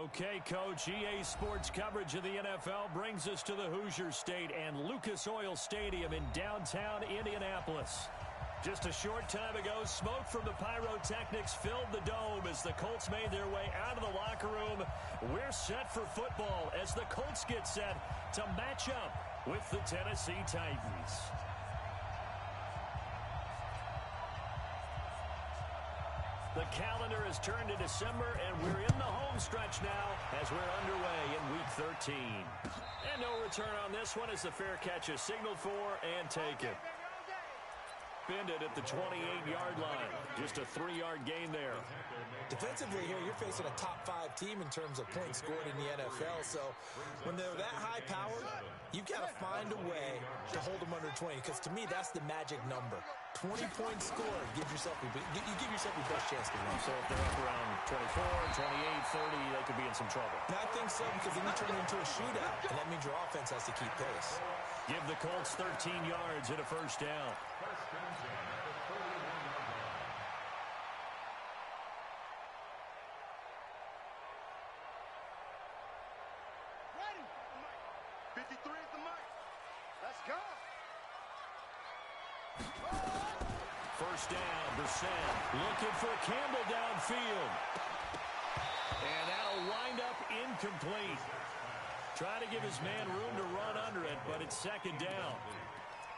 Okay, Coach, EA Sports coverage of the NFL brings us to the Hoosier State and Lucas Oil Stadium in downtown Indianapolis. Just a short time ago, smoke from the pyrotechnics filled the dome as the Colts made their way out of the locker room. We're set for football as the Colts get set to match up with the Tennessee Titans. The calendar has turned to December, and we're in the home stretch now as we're underway in Week 13. And no return on this one as the fair catch is signaled for and taken. Bended at the 28-yard line. Just a 3-yard gain there. Defensively here, you're facing a top-5 team in terms of points scored in the NFL. So when they're that high-powered, you've got to find a way to hold them under 20. Because to me, that's the magic number. 20 points scored. You give yourself your best chance to win. So if they're up around 24, 28, 30, they could be in some trouble. And I think so, because then you turn it into a shootout, and that means your offense has to keep pace. Give the Colts 13 yards and a first down. Ready? 53 is the mic. Let's go. First down, Brissett looking for Campbell downfield. And that'll wind up incomplete. Try to give his man room to run under it, but it's second down.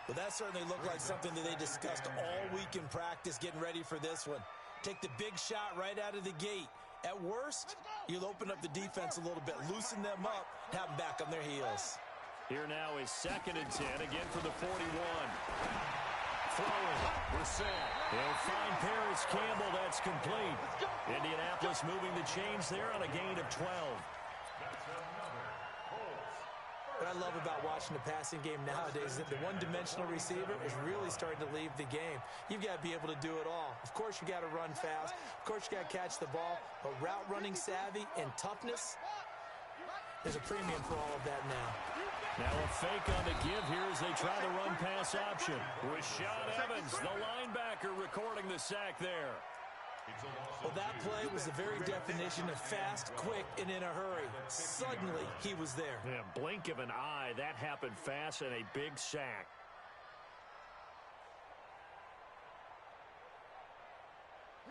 Well, that certainly looked like something that they discussed all week in practice getting ready for this one. Take the big shot right out of the gate. At worst, you'll open up the defense a little bit, loosen them up, have them back on their heels. Here now is 2nd and 10, again for the 41. Throwing, Brissett. He'll find Paris Campbell. That's complete. Indianapolis moving the chains there on a gain of 12. What I love about watching the passing game nowadays is that the one-dimensional receiver is really starting to leave the game. You've got to be able to do it all. Of course, you got to run fast. Of course, you got to catch the ball. But route running savvy and toughness, there's a premium for all of that now. Now a fake on the give here as they try the run-pass option. Rashad Evans, the linebacker, recording the sack there. Well, that play was the very definition of fast, quick, and in a hurry. Suddenly, he was there. Yeah, blink of an eye. That happened fast and a big sack.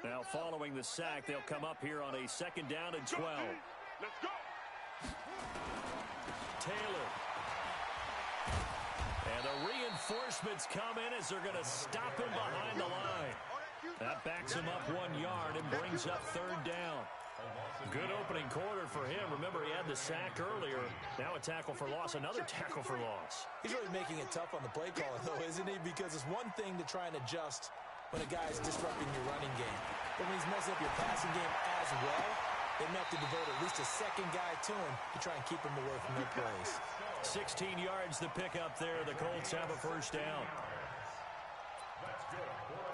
Now, following the sack, they'll come up here on a 2nd down and 12. Let's go. Taylor. And the reinforcements come in as they're going to stop him behind the line. That backs him up 1 yard and brings up 3rd down. Good opening quarter for him. Remember, he had the sack earlier. Now a tackle for loss, another tackle for loss. He's really making it tough on the play caller, though, isn't he? Because it's one thing to try and adjust when a guy's disrupting your running game. But when he's messing up your passing game as well, they may have to devote at least a second guy to him to try and keep him away from their plays. 16 yards to pick up there. The Colts have a first down.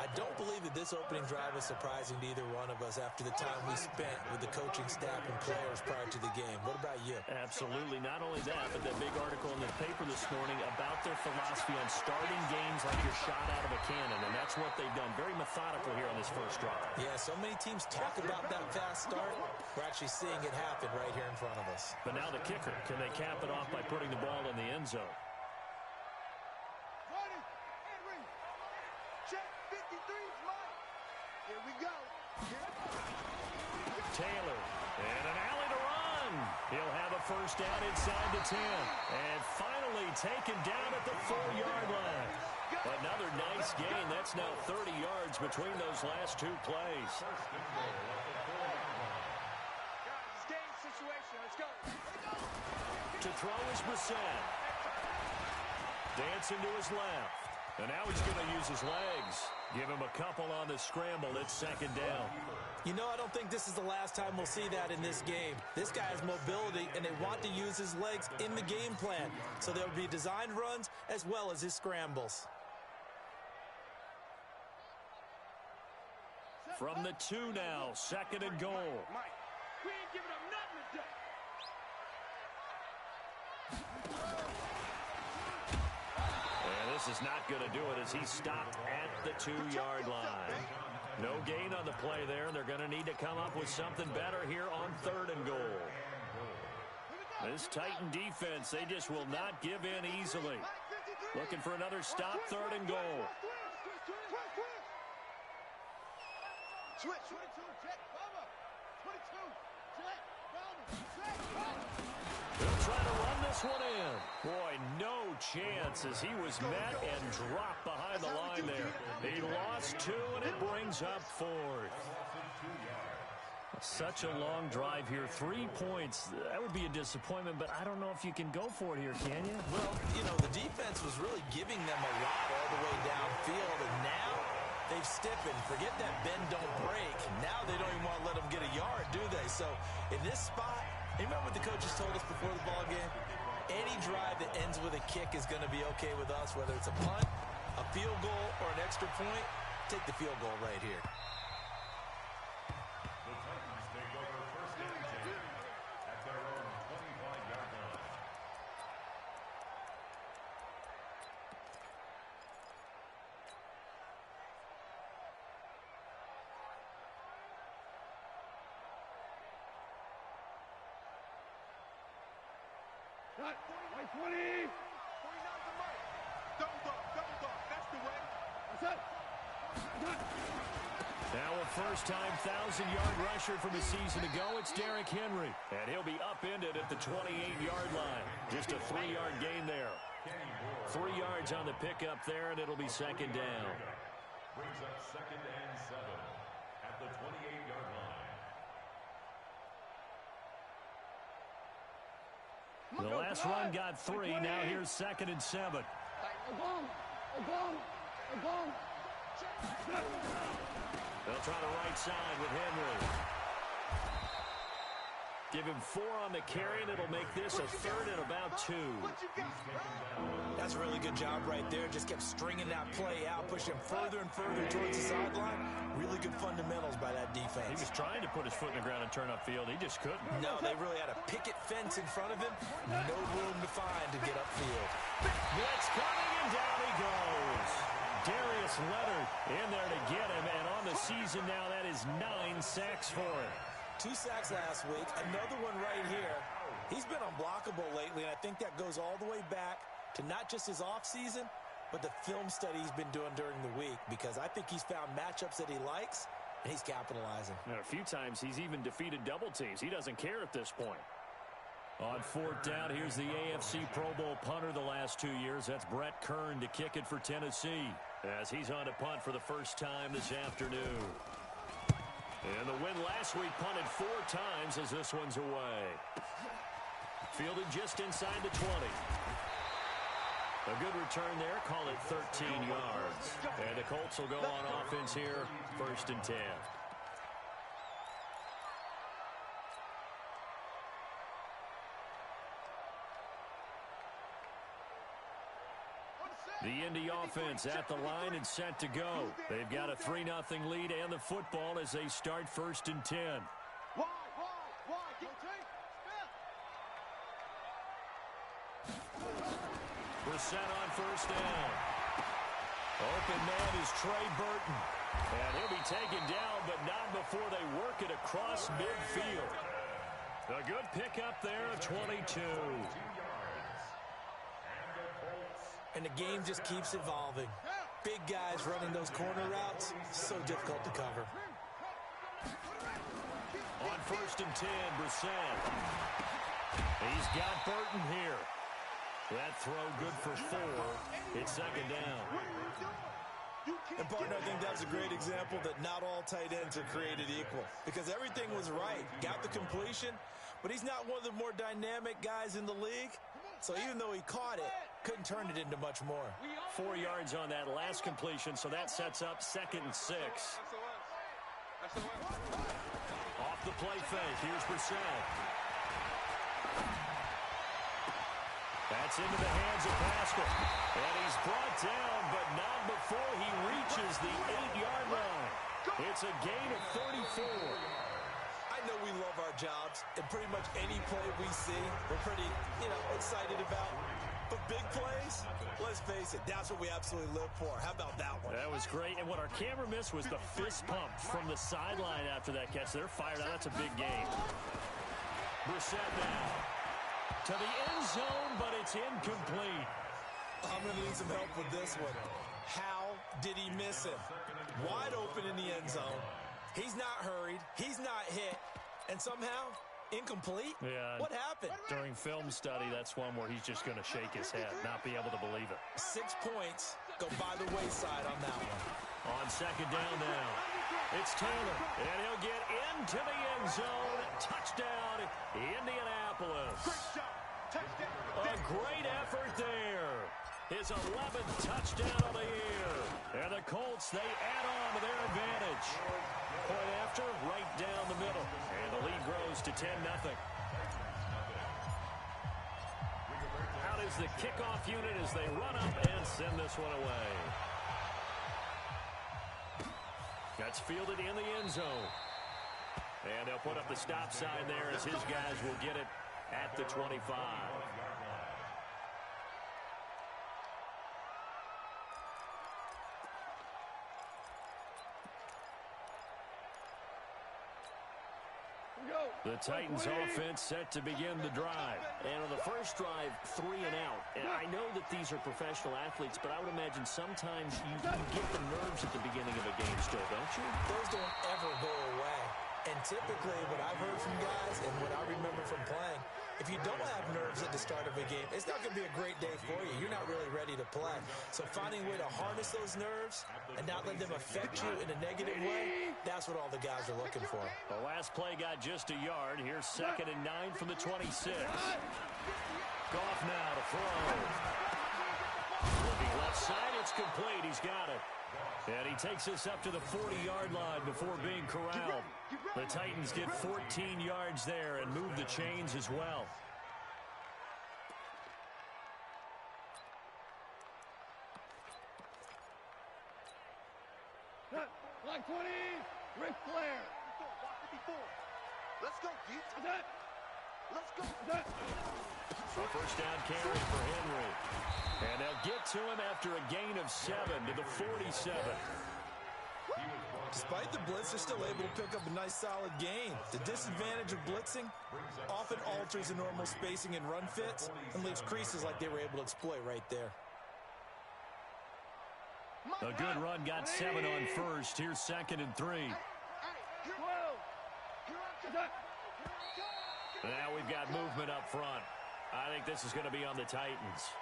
I don't believe that this opening drive is surprising to either one of us after the time we spent with the coaching staff and players prior to the game. What about you? Absolutely. Not only that, but that big article in the paper this morning about their philosophy on starting games like you're shot out of a cannon, and that's what they've done. Very methodical here on this first drive. Yeah, so many teams talk about that fast start. We're actually seeing it happen right here in front of us. But now the kicker. Can they cap it off by putting the ball in the end zone? Taylor, and an alley to run. He'll have a first down inside the 10. And finally taken down at the 4-yard line. Another nice gain. That's now 30 yards between those last 2 plays. Game situation. Let's go. To throw is Brissett. Dancing to his left. And now he's going to use his legs. Give him a couple on the scramble. It's 2nd down. You know, I don't think this is the last time we'll see that in this game. This guy has mobility, and they want to use his legs in the game plan. So there will be designed runs as well as his scrambles. From the 2 now, 2nd and goal. Mike, we ain't giving up nothing today. And this is not going to do it as he stopped at the 2-yard line. No gain on the play there. They're going to need to come up with something better here on 3rd and goal. This Titan defense, they just will not give in easily. Looking for another stop, 3rd and goal. Switch. 22, check, cover. 22, check, cover. They'll try to run this one in. Boy, no chance as he was met and dropped behind the line there. He lost 2, and it brings up 4th. Such a long drive here. 3 points. That would be a disappointment, but I don't know if you can go for it here, can you? Well, you know, the defense was really giving them a lot all the way downfield, and now they've stiffened. Forget that bend, don't break. Now they don't even want to let them get a yard, do they? So in this spot, you remember what the coaches told us before the ball game? Any drive that ends with a kick is going to be okay with us, whether it's a punt, a field goal, or an extra point. Take the field goal right here. Cut. 20. 49's the mic. Double dog. That's the way. That's it. Now a first-time 1,000-yard rusher from a season ago, it's Derrick Henry. And he'll be upended at the 28-yard line. Just a 3-yard gain there. 3 yards on the pickup there, and it'll be 2nd down. Brings up 2nd and 7 at the 28-yard line. The last run got 3. Now here's 2nd and 7. They'll try the right side with Henry. Give him 4 on the carry, and it'll make this a 3rd and about 2. That's a really good job right there. Just kept stringing that play out, pushing further and further towards the sideline. Really good fundamentals by that defense. He was trying to put his foot in the ground and turn upfield. He just couldn't. No, they really had a picket fence in front of him. No room to find to get upfield. Blitz coming, and down he goes. Darius Leonard in there to get him, and on the season now, that is 9 sacks for him. 2 sacks last week, another one right here. He's been unblockable lately, and I think that goes all the way back to not just his offseason, but the film study he's been doing during the week, because I think he's found matchups that he likes, and he's capitalizing. And a few times he's even defeated double teams. He doesn't care at this point. On 4th down, here's the AFC Pro Bowl punter the last 2 years. That's Brett Kern to kick it for Tennessee, as he's on to punt for the first time this afternoon. And the win last week, punted 4 times as this one's away. Fielded just inside the 20. A good return there. Call it 13 yards. And the Colts will go on offense here, 1st and 10. The Indy offense at the line and set to go. They've got a 3-0 lead and the football as they start 1st and 10. Wide. Get We're set on 1st down. Open man is Trey Burton. And he'll be taken down, but not before they work it across midfield. A good pickup there of 22. And the game just keeps evolving. Big guys running those corner routes, so difficult to cover. On 1st and 10, Brissett. He's got Burton here. That throw good for 4. It's 2nd down. And, partner, I think that's a great example that not all tight ends are created equal, because everything was right. Got the completion, but he's not one of the more dynamic guys in the league. So even though he caught it, couldn't turn it into much more. 4 yards on that last completion, so that sets up 2nd and 6. Off the play fake, here's Brissett. That's into the hands of Pascal. And he's brought down, but not before he reaches the 8-yard line. It's a gain of 34. I know we love our jobs, and pretty much any play we see, we're pretty, excited about. of big plays, let's face it, that's what we absolutely live for. How about that one? That was great. And what our camera missed was the fist pump from the sideline after that catch. They're fired out. That's a big game. Brissett now to the end zone, but it's incomplete. I'm going to need some help with this one. How did he miss him? Wide open in the end zone. He's not hurried. He's not hit. And somehow, incomplete? Yeah. What happened? During film study, that's one where he's just going to shake his head, not be able to believe it. 6 points go by the wayside on that one. On second down now, it's Taylor, and he'll get into the end zone. Touchdown, Indianapolis. Great shot. Touchdown. A great effort there. His 11th touchdown of the year. And the Colts, they add on to their advantage. Point after, right down the middle. And the lead grows to 10-0. Out is the kickoff unit as they run up and send this one away. That's fielded in the end zone. And they'll put up the stop sign there as his guys will get it at the 25. The Titans offense set to begin the drive. And on the first drive, 3 and out. And I know that these are professional athletes, but I would imagine sometimes you get the nerves at the beginning of a game still, don't you? Those don't ever go away. And typically, what I've heard from guys and what I remember from playing, if you don't have nerves at the start of a game, it's not going to be a great day for you. You're not really ready to play. So finding a way to harness those nerves and not let them affect you in a negative way, that's what all the guys are looking for. The last play got just a yard. Here's 2nd and 9 from the 26. Goff now to throw. Looking left side, it's complete. He's got it. And he takes us up to the 40-yard line before being corralled. The Titans get 14 yards there and move the chains as well. Line 20, Ric Flair. Let's go, deep. Let's go. A first down carry for Henry. And they'll get to him after a gain of 7 to the 47. Despite the blitz, they're still able to pick up a nice solid gain. The disadvantage of blitzing often alters the normal spacing and run fits and leaves creases like they were able to exploit right there. A good run got 7 on first. Here's 2nd and 3. Now we've got movement up front. I think this is going to be on the Titans.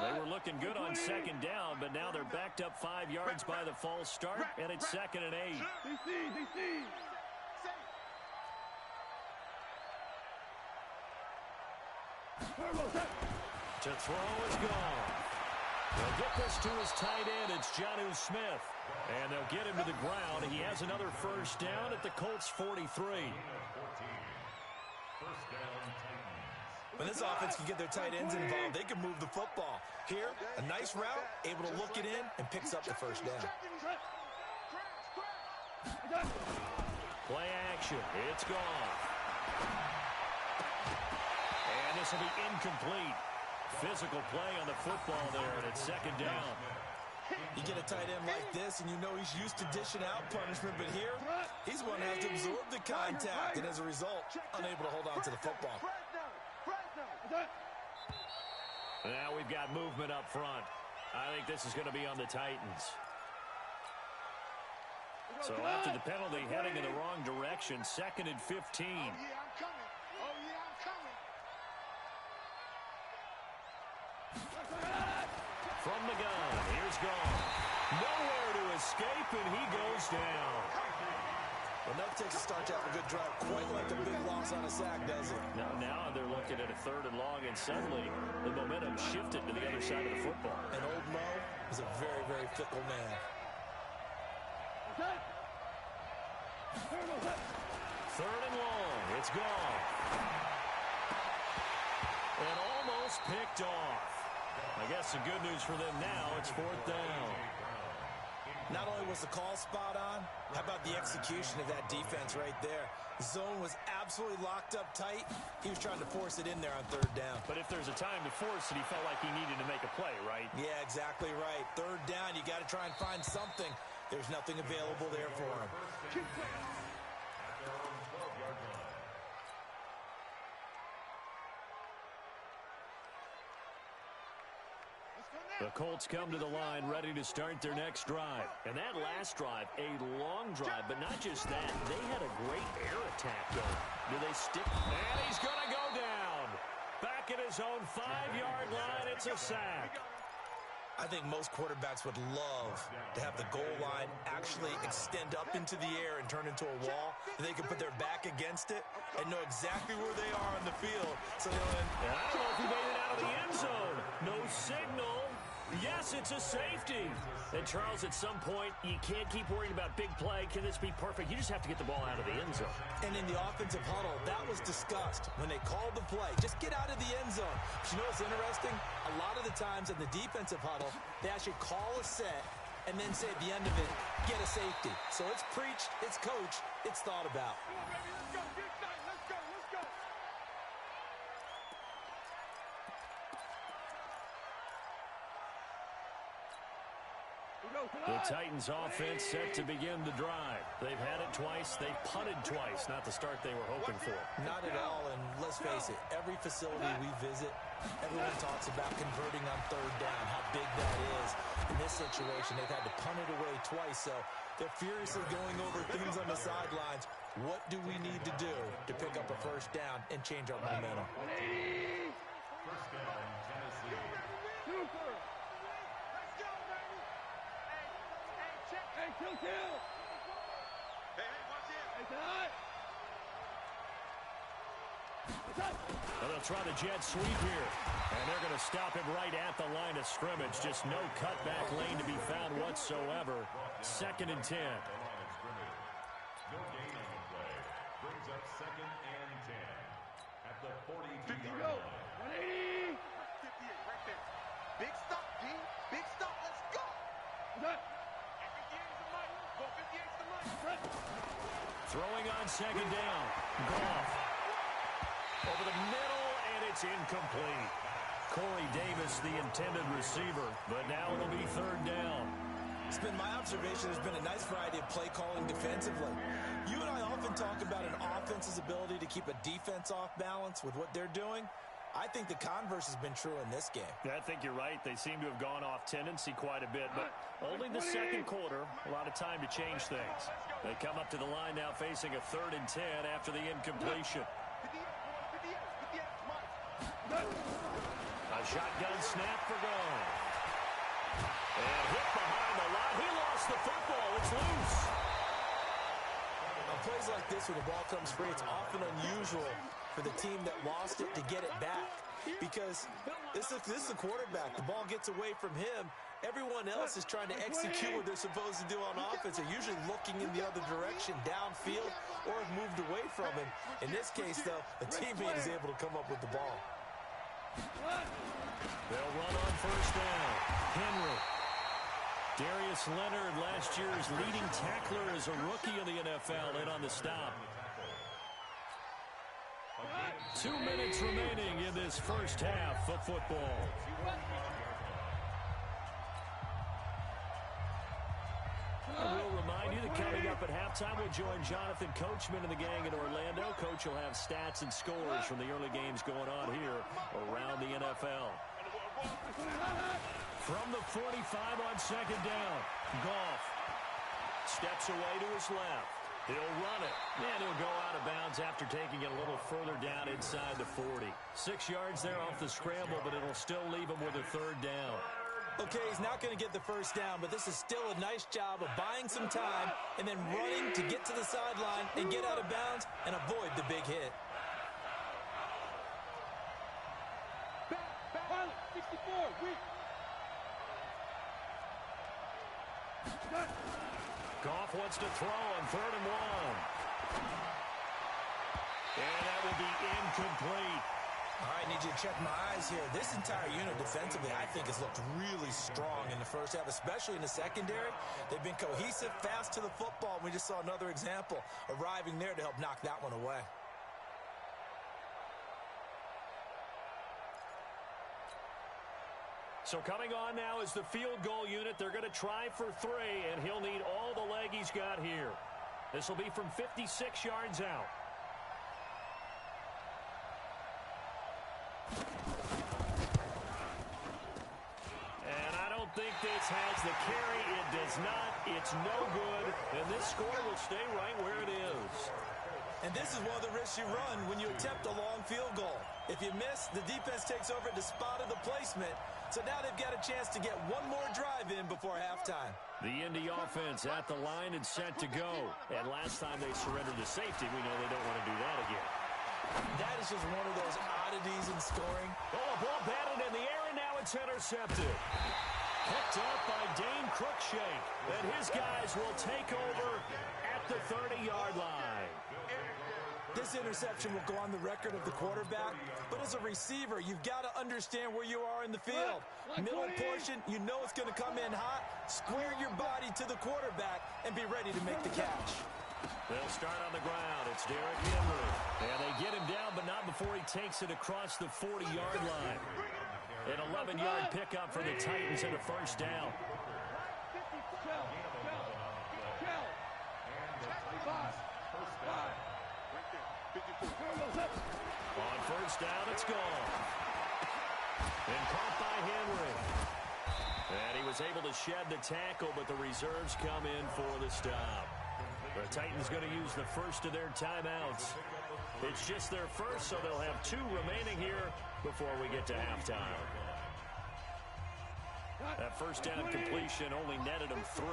They were looking good on 2nd down, but now they're backed up 5 yards by the false start, and it's 2nd and 8. To throw is gone. They'll get this to his tight end. It's Jonnu Smith. And they'll get him to the ground. He has another first down at the Colts 43. When this offense can get their tight ends involved, they can move the football. Here, a nice route, able to look it in, and picks up the first down. Play action. It's gone. And this will be incomplete. Physical play on the football there, and it's 2nd down. You get a tight end like this, and you know he's used to dishing out punishment, but here, he's going to have to absorb the contact, and as a result, unable to hold on to the football. Now we've got movement up front. I think this is going to be on the Titans. So after the penalty, heading in the wrong direction, 2nd and 15. Oh, yeah, I'm coming. Oh, yeah, I'm coming. From the gun, here's Goff. Nowhere to escape, and he goes down. Well, that takes a start to have a good drive, quite like a big loss on a sack, does it? Now they're looking at a 3rd and long, and suddenly the momentum shifted to the other side of the football. And old Mo is a very, very fickle man. 3rd and long, it's gone. And all picked off. I guess the good news for them now, it's 4th down. Not only was the call spot on, how about the execution of that defense right there? Zone was absolutely locked up tight. He was trying to force it in there on 3rd down. But if there's a time to force it, he felt like he needed to make a play, right? Yeah, exactly right. 3rd down, you got to try and find something. There's nothing available there for him. The Colts come to the line ready to start their next drive. And that last drive, a long drive, but not just that. They had a great air attack going. Do they stick? And he's going to go down. Back at his own 5-yard line, it's a sack. I think most quarterbacks would love to have the goal line actually extend up into the air and turn into a wall. They can put their back against it and know exactly where they are on the field. So they don't. I don't know if he made it out of the end zone. No signal. Yes, it's a safety. And, Charles, at some point, you can't keep worrying about big play. Can this be perfect? You just have to get the ball out of the end zone. And in the offensive huddle, that was discussed when they called the play. Just get out of the end zone. But you know what's interesting? A lot of the times in the defensive huddle, they actually call a set and then say at the end of it, get a safety. So it's preached, it's coached, it's thought about. The Titans offense set to begin the drive. They've had it twice. They've punted twice. Not the start they were hoping for. Not at all, and let's face it, every facility we visit, everyone talks about converting on 3rd down, how big that is. In this situation, they've had to punt it away twice, so they're furiously going over things on the sidelines. What do we need to do to pick up a 1st down and change our momentum? 1st down, Tennessee. Kill! Hey, watch it! Well, they'll try the jet sweep here. And they're going to stop him right at the line of scrimmage. Just no cutback lane to be found whatsoever. 2nd and 10. No gain on the play. Brings up 2nd and 10. At the 42-yard line. 180! 58, right there. Big stop, D. Big stop. Let's go! Throwing on 2nd down. Goff. Over the middle, and it's incomplete. Corey Davis, the intended receiver, but now it'll be 3rd down. It's been my observation there's been a nice variety of play calling defensively. You and I often talk about an offense's ability to keep a defense off balance with what they're doing. I think the converse has been true in this game. I think you're right. They seem to have gone off tendency quite a bit, but only the 2nd quarter. A lot of time to change things. They come up to the line now facing a 3rd and 10 after the incompletion. A shotgun snap for goal. And hit behind the line. He lost the football. It's loose. On plays like this, when the ball comes free, it's often unusual for the team that lost it to get it back, because this is the quarterback. The ball gets away from him. Everyone else is trying to execute what they're supposed to do on offense. They're usually looking in the other direction, downfield, or have moved away from him. In this case, though, the teammate is able to come up with the ball. They'll run on 1st down. Henry. Darius Leonard, last year's leading tackler as a rookie in the NFL, in on the stop. 2 minutes remaining in this 1st half of football. I will remind you that coming up at halftime, we'll join Jonathan Coachman and the gang in Orlando. Coach will have stats and scores from the early games going on here around the NFL. From the 45 on 2nd down, Goff steps away to his left. He'll run it, and he'll go out of bounds after taking it a little further down inside the 40. 6 yards there off the scramble, but it'll still leave him with a 3rd down. Okay, he's not going to get the 1st down, but this is still a nice job of buying some time and then running to get to the sideline and get out of bounds and avoid the big hit. Back, 64, weak. Goff wants to throw on 3rd and 1. And that will be incomplete. All right, need you to check my eyes here. This entire unit defensively, I think, has looked really strong in the first half, especially in the secondary. They've been cohesive, fast to the football. We just saw another example arriving there to help knock that one away. So coming on now is the field goal unit. They're going to try for 3, and he'll need all the leg he's got here. This will be from 56 yards out. And I don't think this has the carry. It does not. It's no good. And this score will stay right where it is. And this is one of the risks you run when you attempt a long field goal. If you miss, the defense takes over at the spot of the placement. So now they've got a chance to get one more drive in before halftime. The Indy offense at the line and set to go. And last time they surrendered to safety, we know they don't want to do that again. That is just one of those oddities in scoring. Oh, a ball batted in the air, and now it's intercepted. Picked up by Dane Cruikshank. And his guys will take over at the 30-yard line. This interception will go on the record of the quarterback, but as a receiver, you've got to understand where you are in the field. Middle portion, you know it's going to come in hot. Square your body to the quarterback and be ready to make the catch. They'll start on the ground. It's Derrick Henry. And they get him down, but not before he takes it across the 40-yard line. An 11-yard pickup for the Titans and a first down. On first down, it's gone. And caught by Henry. And he was able to shed the tackle, but the reserves come in for the stop. The Titans going to use the first of their timeouts. It's just their first, so they'll have 2 remaining here before we get to halftime. That first down completion only netted them 3.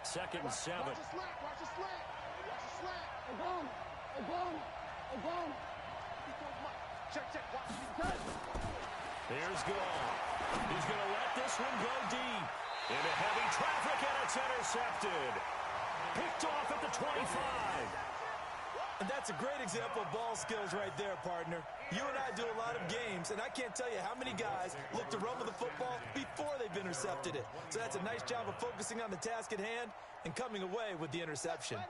2nd and 7. Watch the slant. Watch the slant. Watch the slant. Check. Watch. Here's Gall. He's going to let this one go deep. Into heavy traffic, and it's intercepted. Picked off at the 25. And that's a great example of ball skills right there, partner. You and I do a lot of games, and I can't tell you how many guys look to run with the football before they've intercepted it. So that's a nice job of focusing on the task at hand and coming away with the interception.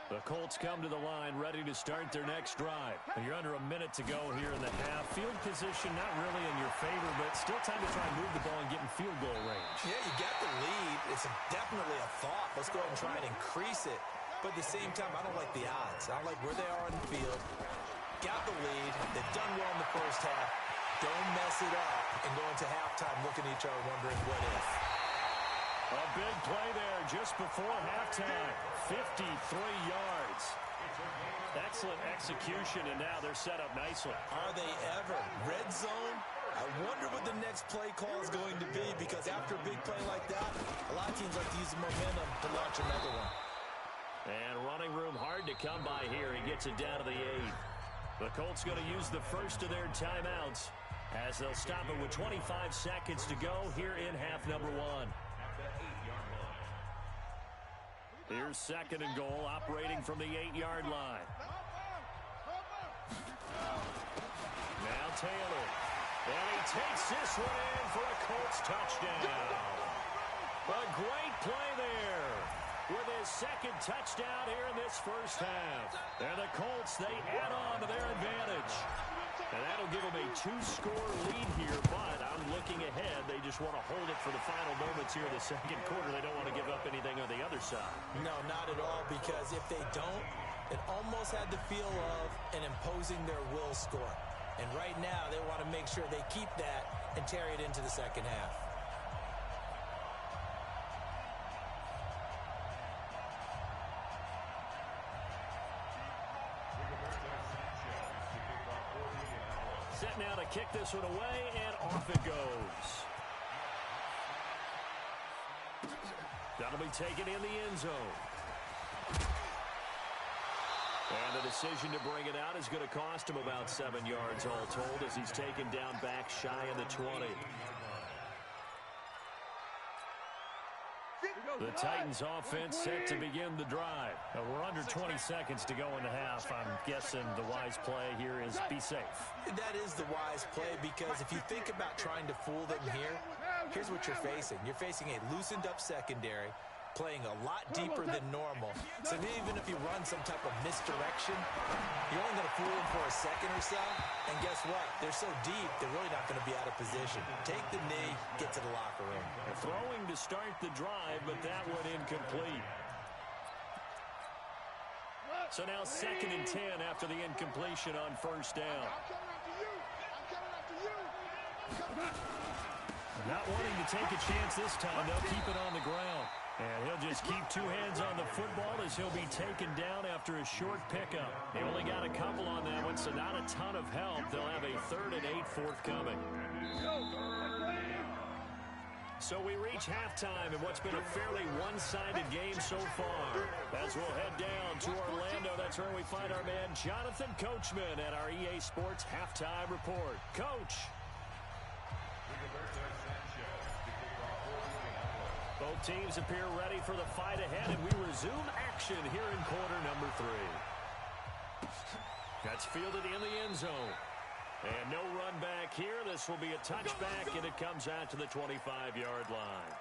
The Colts come to the line ready to start their next drive. And you're under a minute to go here in the half. Field position not really in your favor, but still time to try and move the ball and get in field goal range. Yeah, you got the lead. It's definitely a thought. Let's go ahead and try and increase it. But at the same time, I don't like the odds. I don't like where they are on the field. Got the lead. They've done well in the first half. Don't mess it up and go into halftime looking at each other wondering what if. A big play there just before halftime. 53 yards. Excellent execution, and now they're set up nicely. Are they ever? Red zone? I wonder what the next play call is going to be, because after a big play like that, a lot of teams like to use the momentum to launch another one. And running room hard to come by here. He gets it down to the 8. The Colts going to use the first of their timeouts as they'll stop it with 25 seconds to go here in half number 1. Here's 2nd and goal, operating from the 8-yard line. Now Taylor. And he takes this one in for a Colts touchdown. A great play there with his 2nd touchdown here in this first half. And the Colts, they add on to their advantage. And that'll give them a 2-score lead here, but I'm looking ahead. They just want to hold it for the final moments here in the 2nd quarter. They don't want to give up anything on the other side. No, not at all, because if they don't, it almost had the feel of an imposing their will score. And right now, they want to make sure they keep that and carry it into the second half. Set now to kick this one away, and off it goes. That'll be taken in the end zone. And the decision to bring it out is going to cost him about 7 yards all told, as he's taken down back shy of the 20. The Titans offense set to begin the drive. We're under 20 seconds to go in the half. I'm guessing the wise play here is be safe. That is the wise play, because if you think about trying to fool them here, here's what you're facing. You're facing a loosened up secondary, playing a lot deeper than normal. So even if you run some type of misdirection, you're only going to fool them for a second or so. And guess what? They're so deep, they're really not going to be out of position. Take the knee, get to the locker room. Throwing to start the drive, but that one incomplete. So now 2nd and 10 after the incompletion on first down. Not wanting to take a chance this time, they'll keep it on the ground. And he'll just keep 2 hands on the football as he'll be taken down after a short pickup. They only got a couple on that one, so not a ton of help. They'll have a 3rd and 8 forthcoming. So we reach halftime in what's been a fairly one-sided game so far. As we'll head down to Orlando, that's where we find our man Jonathan Coachman at our EA Sports Halftime Report. Coach. Both teams appear ready for the fight ahead, and we resume action here in quarter number 3. That's fielded in the end zone. And no run back here. This will be a touchback, and it comes out to the 25-yard line.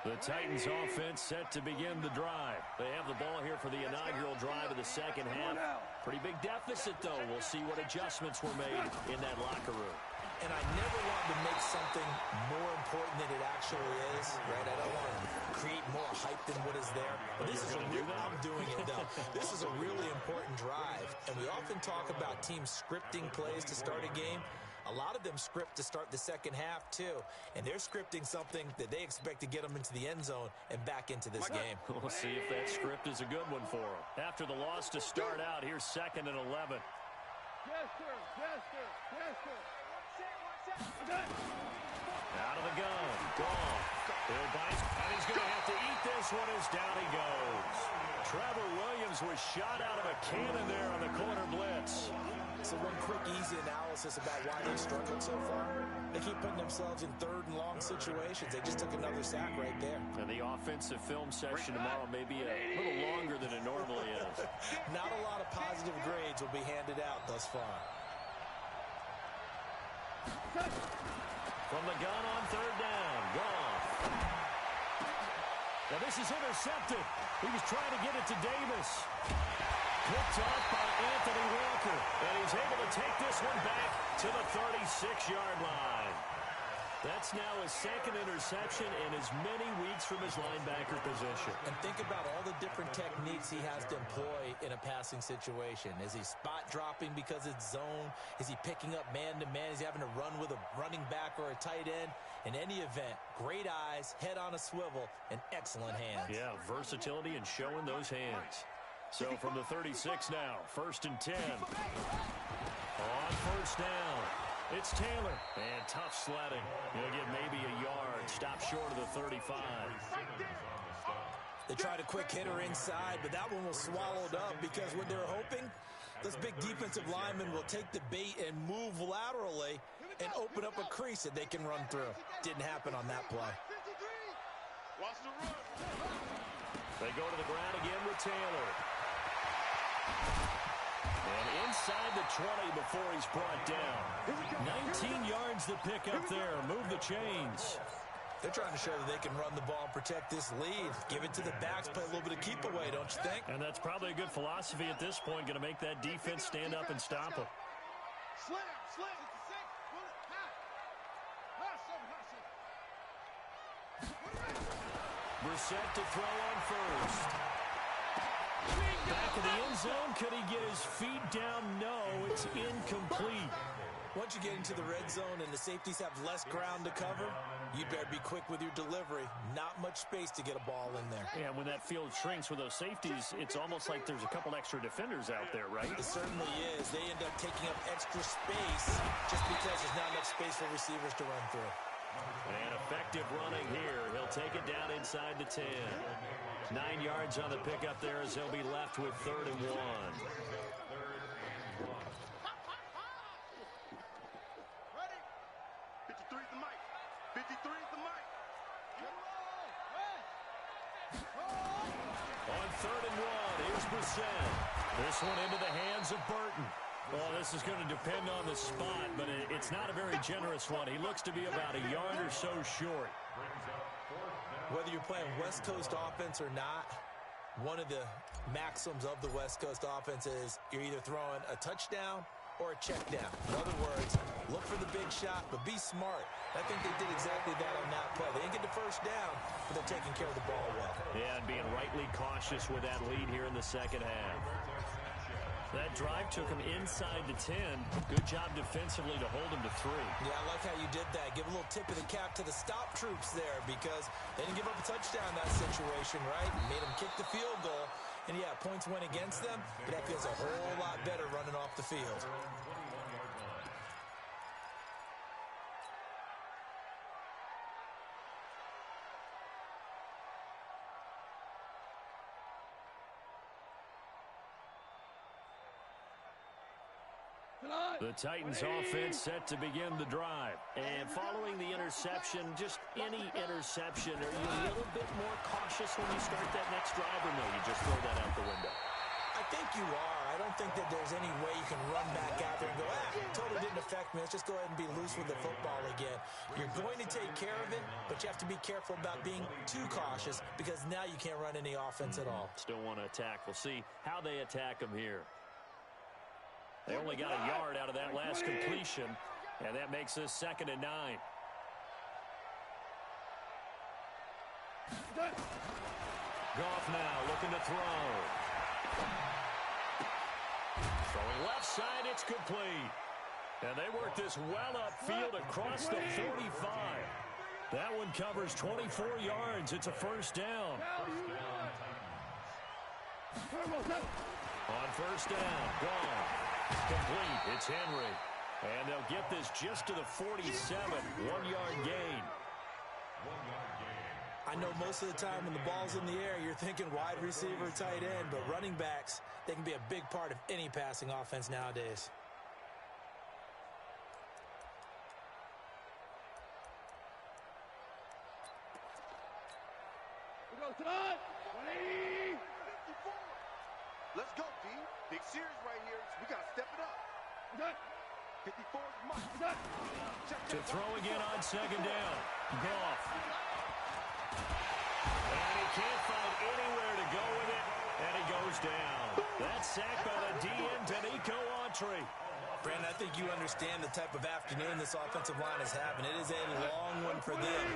The Titans offense set to begin the drive. They have the ball here for the inaugural drive of the second half. Pretty big deficit, though. We'll see what adjustments were made in that locker room. And I never want to make something more important than it actually is, right? I don't want to create more hype than what is there. But this is I'm doing it, though. This is a really important drive. And we often talk about teams scripting plays to start a game. A lot of them script to start the second half, too. And they're scripting something that they expect to get them into the end zone and back into this game. We'll see if that script is a good one for them. After the loss to start out, here's 2nd and 11. Yes, sir. Yes, sir. Yes, sir. Out of the gun. Gone. Bill Bice, and he's going to have to eat this one as down he goes. Trevor Williams was shot out of a cannon there on the corner blitz. So one quick, easy analysis about why they struggled so far. They keep putting themselves in 3rd and long situations. They just took another sack right there. And the offensive film session tomorrow may be a little longer than it normally is. Not a lot of positive grades will be handed out thus far. From the gun on 3rd down. Gone. Now this is intercepted. He was trying to get it to Davis. Picked off by Anthony Walker. And he's able to take this one back to the 36-yard line. That's now his 2nd interception in as many weeks from his linebacker position. And think about all the different techniques he has to employ in a passing situation. Is he spot dropping because it's zone? Is he picking up man-to-man? Is he having to run with a running back or a tight end? In any event, great eyes, head on a swivel, and excellent hands. Yeah, versatility and showing those hands. So from the 36 now, 1st and 10. On first down, it's Taylor. And tough sledding. He'll get maybe a yard. Stop short of the 35. They tried a quick hitter inside, but that one was swallowed up because what they're hoping, those big defensive linemen will take the bait and move laterally and open up a crease that they can run through. Didn't happen on that play. They go to the ground again with Taylor. And inside the 20 before he's brought down. 19 yards the pick up there. Move the chains. They're trying to show that they can run the ball and protect this lead. Give it to the backs, play a little bit of keep away, don't you think? And that's probably a good philosophy at this point. Going to make that defense stand up and stop him. Brissett to throw on first. Back of the end zone. Could he get his feet down? No, it's incomplete. Once you get into the red zone and the safeties have less ground to cover, you better be quick with your delivery. Not much space to get a ball in there. Yeah, when that field shrinks with those safeties, it's almost like there's a couple extra defenders out there, right? It certainly is. They end up taking up extra space just because there's not enough space for receivers to run through. And effective running here. He'll take it down inside the 10. 9 yards on the pickup there as he'll be left with 3rd and 1. 3rd and 1. Here's Brissett. This one into the hands of Burton. Well, this is going to depend on the spot, but it's not a very generous one. He looks to be about a yard or so short. Whether you're playing West Coast offense or not, one of the maxims of the West Coast offense is you're either throwing a touchdown or a check down. In other words, look for the big shot, but be smart. I think they did exactly that on that play. They didn't get the first down, but they're taking care of the ball well. Yeah, and being rightly cautious with that lead here in the second half. That drive took him inside the 10. Good job defensively to hold him to 3. Yeah, I like how you did that. Give a little tip of the cap to the stop troops there because they didn't give up a touchdown in that situation, right? Made them kick the field goal. And, yeah, points went against them, but that feels a whole lot better running off the field. The Titans offense set to begin the drive. And following the interception, just any interception, are you a little bit more cautious when you start that next drive, or no, you just throw that out the window? I think you are. I don't think that there's any way you can run back out there and go, it totally didn't affect me. Let's just go ahead and be loose with the football again. You're going to take care of it, but you have to be careful about being too cautious because now you can't run any offense at all. Still want to attack. We'll see how they attack them here. They only got a yard out of that last completion, and that makes this 2nd and 9. Goff now looking to throw. Throwing left side, it's complete. And they work this well upfield across the 45. That one covers 24 yards. It's a 1st down. On 1st down, Goff. Complete. It's Henry. And they'll get this just to the 47. 1-yard gain. I know most of the time when the ball's in the air, you're thinking wide receiver, tight end, but running backs, they can be a big part of any passing offense nowadays. We go, Todd! 180! Let's go, D. Big series right here. We got to step it up. 54 is mine. To throw again on 2nd down. Goff. And he can't find anywhere to go with it, and he goes down. That's sacked by the DN, Danico Autry. Brandon, I think you understand the type of afternoon this offensive line is having. It is a long one for them.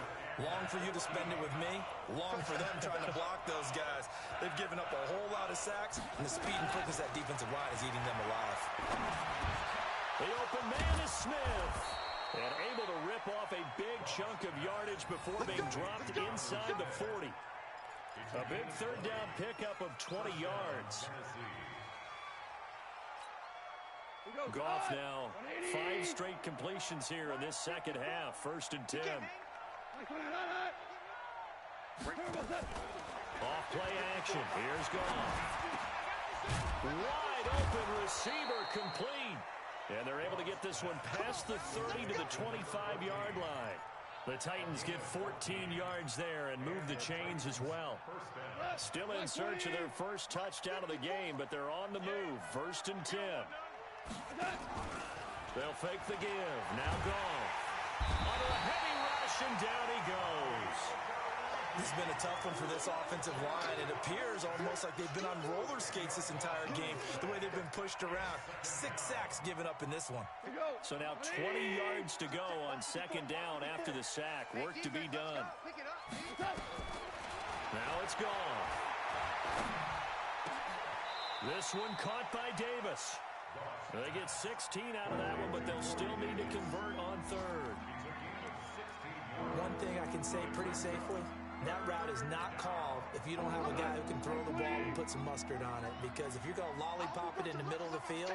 Long for you to spend it with me. Long for them trying to block those guys. They've given up a whole lot of sacks, and the speed and quickness of that defensive line is eating them alive. The open man is Smith. And able to rip off a big chunk of yardage before being dropped inside the 40. A big 3rd down pickup of 20 yards. Goff now 5 straight completions here in this second half. 1st and 10. Off play action. Here's Goff. Wide open receiver complete. And they're able to get this one past the 30 to the 25-yard line. The Titans get 14 yards there and move the chains as well. Still in search of their first touchdown of the game, but they're on the move. 1st and 10. They'll fake the give. Now Goff. Under a heavy rush, and down he goes. This has been a tough one for this offensive line. It appears almost like they've been on roller skates this entire game, the way they've been pushed around. 6 sacks given up in this one. So now 20 yards to go on 2nd down after the sack. Work to be done. Now it's Goff. This one caught by Davis. They get 16 out of that one, but they'll still need to convert on 3rd. One thing I can say pretty safely, that route is not called if you don't have a guy who can throw the ball and put some mustard on it. Because if you're going to lollipop it in the middle of the field,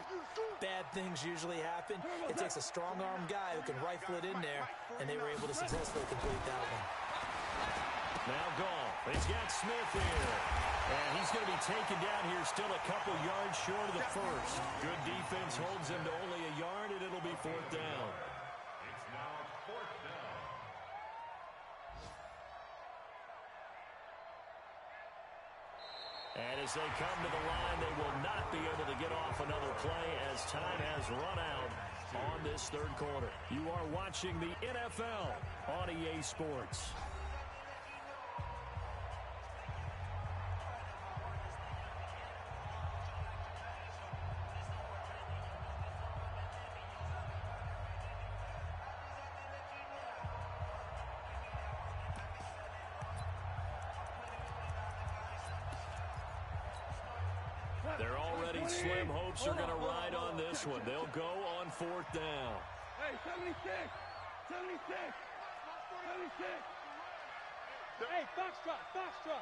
bad things usually happen. It takes a strong-arm guy who can rifle it in there, and they were able to successfully complete that one. Now Goff. He's got Smith here. And he's going to be taken down here still a couple yards short of the 1st. Good defense holds him to only a yard, and it'll be 4th down. It's now 4th down. And as they come to the line, they will not be able to get off another play as time has run out on this third quarter. You are watching the NFL on EA Sports. Their already slim hopes are going to ride on this one. They'll go on fourth down. Hey, 76! 76! 76! Hey, Foxtrot! Foxtrot!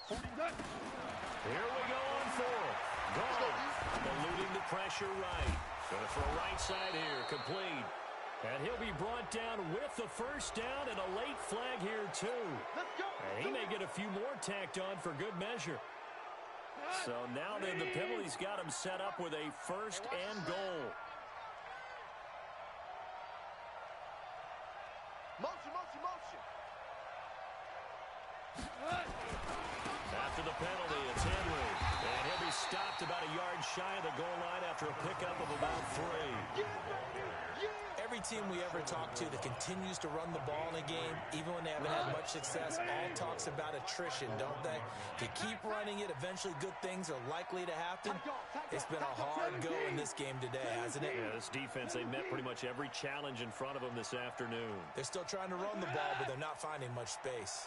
Here we go on fourth. Gone. Eluding the pressure right. Going to throw right side here. Complete. And he'll be brought down with the first down and a late flag here, too. And he may get a few more tacked on for good measure. So now then the penalty's got him set up with a first and goal. Motion, motion, motion. After the penalty, it's Henry. And he'll be stopped about a yard shy of the goal line after a pickup of about 3. Every team we ever talk to that continues to run the ball in a game, even when they haven't had much success, all talks about attrition, don't they? If you keep running it, eventually good things are likely to happen. It's been a hard go in this game today, hasn't it? Yeah, this defense, they met pretty much every challenge in front of them this afternoon. They're still trying to run the ball, but they're not finding much space.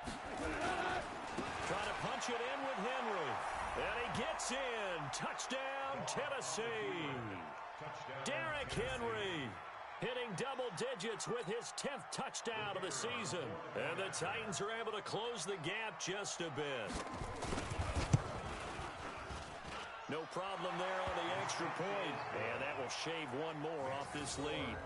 Trying to punch it in with Henry. And he gets in. Touchdown, Tennessee. Derrick Henry hitting double digits with his 10th touchdown of the season. And the Titans are able to close the gap just a bit. No problem there on the extra point. And that will shave one more off this lead.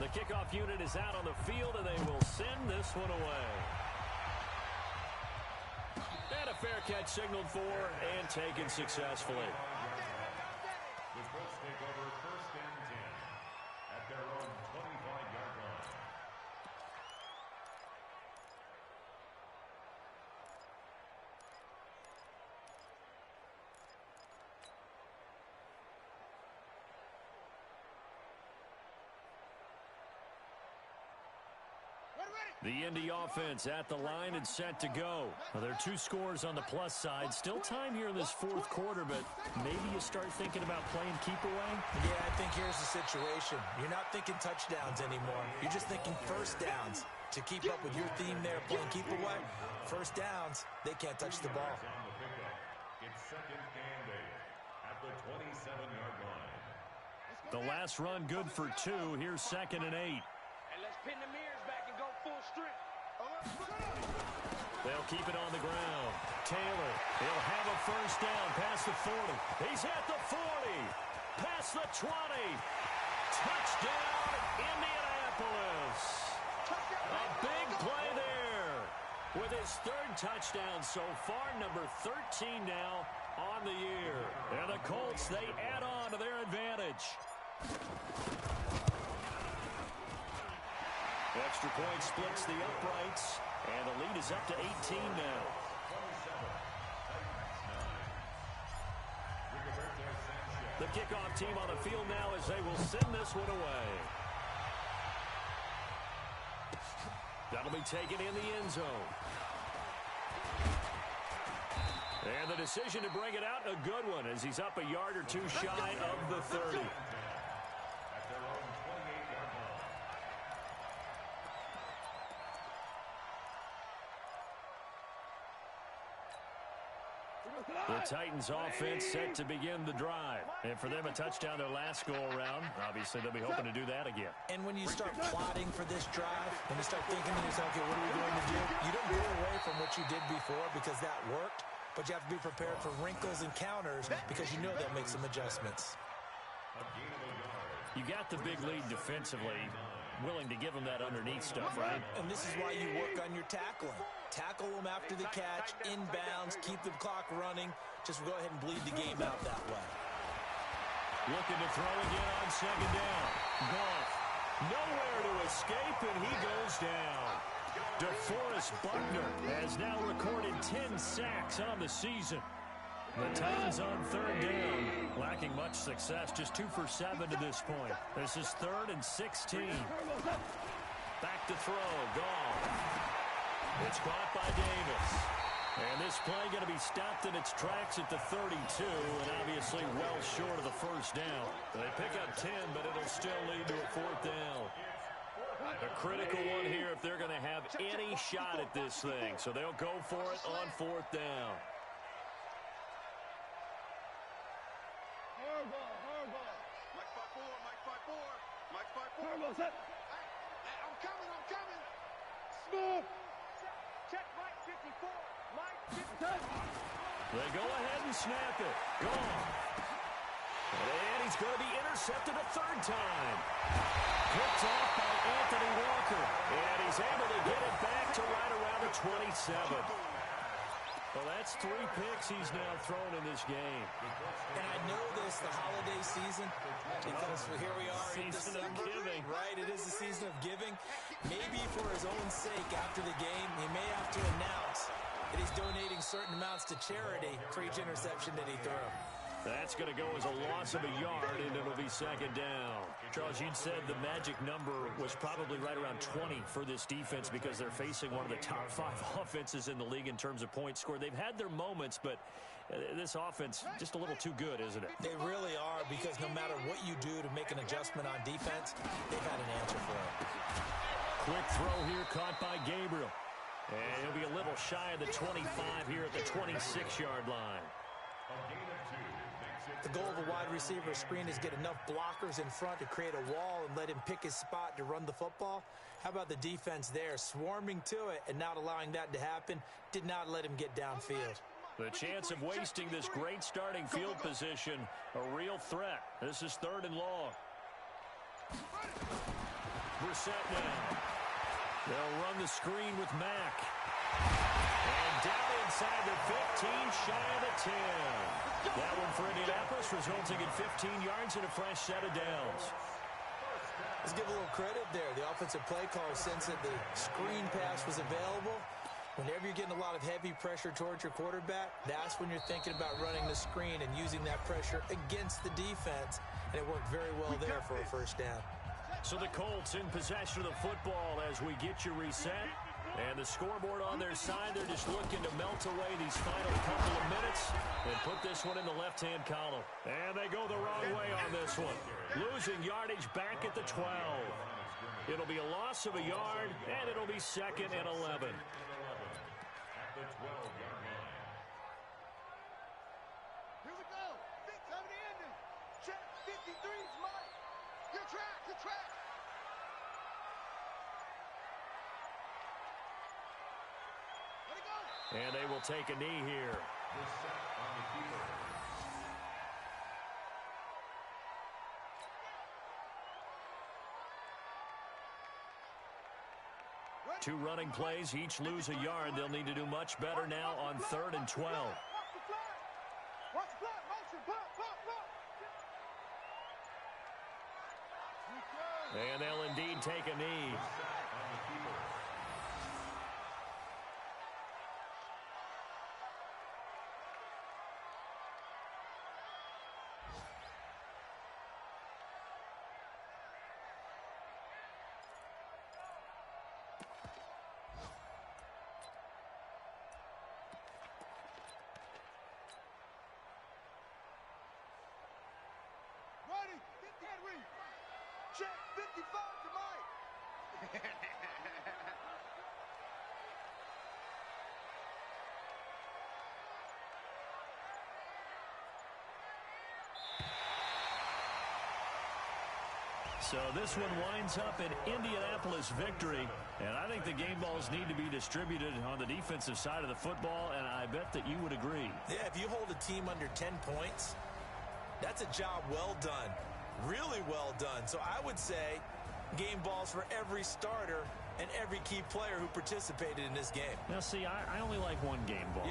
The kickoff unit is out on the field, and they will send this one away. And a fair catch signaled for and taken successfully. The Colts take over first and 10 at their own 25-yard line. The Indy offense at the line and set to go. Well, there are 2 scores on the plus side. Still time here in this fourth quarter, but maybe you start thinking about playing keep away? Yeah, I think here's the situation. You're not thinking touchdowns anymore. You're just thinking first downs. To keep up with your theme there, playing keep away, first downs, they can't touch the ball. It's second and 8 at the 27-yard line. The last run good for 2. Here's second and 8. And let's pin the mirrors back and go full strength. They'll keep it on the ground. Taylor, he'll have a first down past the 40. He's at the 40. Past the 20. Touchdown, Indianapolis. A big play there. With his 3rd touchdown so far, number 13 now on the year. And the Colts, they add on to their advantage. Extra point splits the uprights, and the lead is up to 18 now. The kickoff team on the field now as they will send this one away. That'll be taken in the end zone. And the decision to bring it out, a good one, as he's up a yard or 2 shy of the 30. The Titans offense set to begin the drive. And for them, a touchdown their last go-around. Obviously, they'll be hoping to do that again. And when you start plotting for this drive, when you start thinking to yourself, okay, what are we going to do? You don't go away from what you did before because that worked, but you have to be prepared for wrinkles and counters because you know they'll make some adjustments. You got the big lead defensively. Willing to give them that underneath stuff, right? And this is why you work on your tackling. Tackle them after the catch, inbounds, keep the clock running. just go ahead and bleed the game out that way. Looking to throw again on second down. Goff, nowhere to escape, and he goes down. DeForest Buckner has now recorded 10 sacks on the season. The Titans on third down, lacking much success, just 2 for 7 to this point. This is 3rd and 16. Back to throw, Goff. It's caught by Davis. And this play going to be stopped in its tracks at the 32, and obviously well short of the first down. They pick up 10, but it'll still lead to a 4th down. A critical one here if they're going to have any shot at this thing. So they'll go for it on 4th down. Mike 5-4, Mike 5-4, Mike 5-4. Hey, I'm coming. Smooth. Check Mike 54. Mike 54. They go ahead and snap it. Gone. And he's going to be intercepted a 3rd time. Picked off by Anthony Walker. And he's able to get it back to right around the 27. Well, that's 3 picks he's now thrown in this game. And I know this, the holiday season, because here we are in December. Season of giving. Right, it is the season of giving. Maybe for his own sake after the game, he may have to announce that he's donating certain amounts to charity for each interception that he threw. That's going to go as a loss of a yard, and it'll be 2nd down. Charles, you'd said the magic number was probably right around 20 for this defense because they're facing one of the top 5 offenses in the league in terms of points scored. They've had their moments, but this offense just a little too good, isn't it? They really are, because no matter what you do to make an adjustment on defense, they've had an answer for it. Quick throw here caught by Gabriel. And he'll be a little shy of the 25 here at the 26-yard line. The goal of a wide receiver screen is get enough blockers in front to create a wall and let him pick his spot to run the football. How about the defense there, swarming to it and not allowing that to happen, did not let him get downfield. The chance of wasting this great starting field position, a real threat. This is 3rd and long. Brissett now. They'll run the screen with Mack. And down inside the 15, shy of the 10. That one for Indianapolis, resulting in 15 yards and a fresh set of downs. Let's give a little credit there. The offensive play call, since that the screen pass was available, whenever you're getting a lot of heavy pressure towards your quarterback, that's when you're thinking about running the screen and using that pressure against the defense. And it worked very well there for a 1st down. So the Colts in possession of the football as we get you reset. And the scoreboard on their side, they're just looking to melt away these final couple of minutes and put this one in the left-hand column. And they go the wrong way on this one. Losing yardage back at the 12. It'll be a loss of a yard, and it'll be 2nd and 11. At the 12-yard line. Here we go. 6 of the ending. Check 53's Mike. Your track. And they will take a knee here. The sack on the keeper. 2 running plays, each lose a yard. They'll need to do much better now on 3rd and 12. And they'll indeed take a knee. Check 55 to Mike. So this one winds up an Indianapolis victory, and I think the game balls need to be distributed on the defensive side of the football, and I bet that you would agree. Yeah, if you hold a team under 10 points, that's a job well done. Really well done. So I would say game balls for every starter and every key player who participated in this game. Now, see, I only like one game ball.